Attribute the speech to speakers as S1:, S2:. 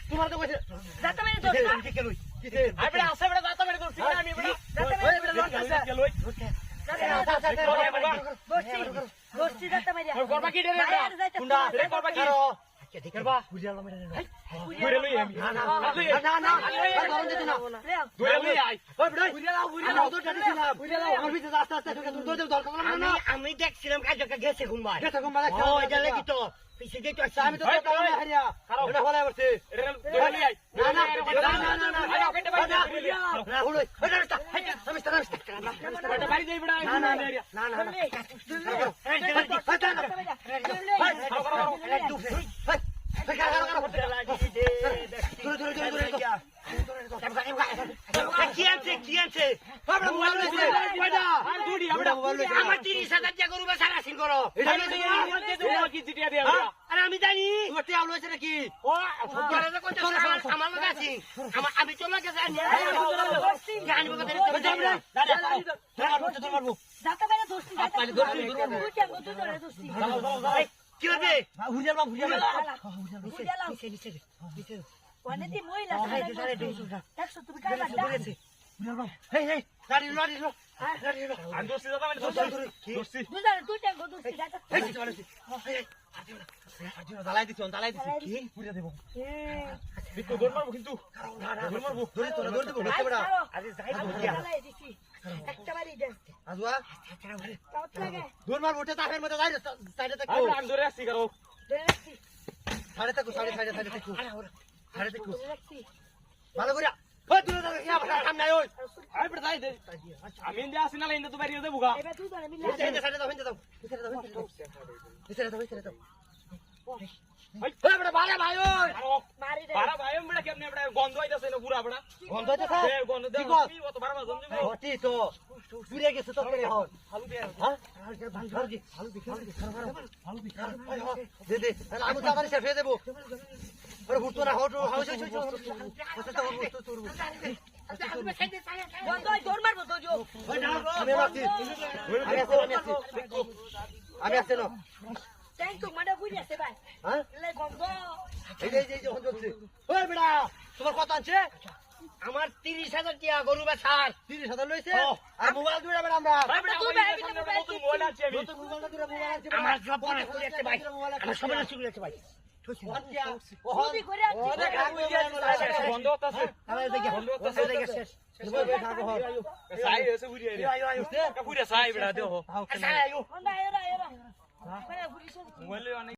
S1: তোমার তো কইছে
S2: যাতা মেরে দোস্ত
S1: আইবড়া আছে বড় যাতা মেরে দোস্ত আমি বড়
S2: যাতা মেরে দোস্তি দোস্তি যাতা মেরে
S1: করবা কি রে কুন্ডা রে করবা কি করবা বুঝালো মেরে নাই বুঝে লই আমি না গরম দিতে না দুই লই আই ওই বড় বুঝালো তো ডাটি ছিল বুঝালো আমার ভিতরে আস্তে আস্তে ঢুকে তুই তো দরকার না
S3: আমি দেখছিলাম কাজকে গেছে ঘুমবার
S1: গেছে ঘুমবা
S3: ও এটা লাগি তো পিছে যেতে
S1: আমি তো কথা না হারিয়া এটা হলা বসে এটা দুই লই আই না রাহুল আমি বাড়ি যাই বড়
S3: কি আনছে আমার 30,000 টাকা গরু বেচা রাসিন করো আরে আমি জানি
S1: নাকি
S3: আমার লোক আছি আমি তো লোক জানি
S2: যাতা মেরে দোস্তি দোস্তি
S3: কি হবে
S2: অনেক মহিলা দেখছো তুমি কার দুইটা দোস্তি
S1: জ্বালাই দিচ্ছি কি পুড়ে দেবো কিন্তু দৌড় মারবো কিন্তু দৌড় দেবো
S2: একটা বাড়ি দেন
S1: আজুয়া
S2: কত লাগে
S1: দৌড় মারবো ওটা তাপের মধ্যে সাইডে থাকো আমি ধরে আসছি কারো সাইডে থাকো ভালো করে ওই দূরে যাও ইয়া ভাড়া সামনে ওই আই পড়ে যাই দে আমি ইন্দে আসি না ইন্দে তো বাইরে দেবো গা
S2: এবার তুই ধরে মিলে
S1: ইন্দে সাইডে দাও ওই বড় বারে ভাই ওই
S2: মারি দে
S1: বারা ভাই আমরা কেমনে বড় গন্ধ হইতাছে না পুরা বড় গন্ধ হইতাছে এ গন্ধ দে কি অত বারবা জমজে হটি তো পুরে গেছে তো করে হল আলু দে হ্যাঁ আলু দে দে আমি তো আবার শেফে দেব আরে ঘুরতো না হট হাউস
S2: বন্ধ দৌড় মারবো তো জো
S1: আমি আসছি না
S2: ট্যাঙ্ক তো মাডা বুঝি আছে ভাই
S1: হ্যাঁ
S2: লে বন্ধ
S1: এই যখন চলছে ওই বেড়া তোমার কত আছে
S3: আমার 30,000 টাকা গরু বেচার
S1: 30,000 লইছে আর মোবাইল দুইটা বেড়া আমরা
S2: নতুন মোবাইল
S1: আছে আমি নতুন মোবাইল দুইটা মোবাইল আছে
S3: আমার সব পড়া করে আছে ভাই আমার সব না শুরু আছে ভাই
S2: তুই করে আছিস
S1: বন্ধ হতাছে বন্ধ হতাছে শেষ সাই এসে বুড়ি আইরে কা পুরা সাই বেড়া দেও
S3: আচ্ছা আয়ো
S2: onda era মোবাইলে অনেক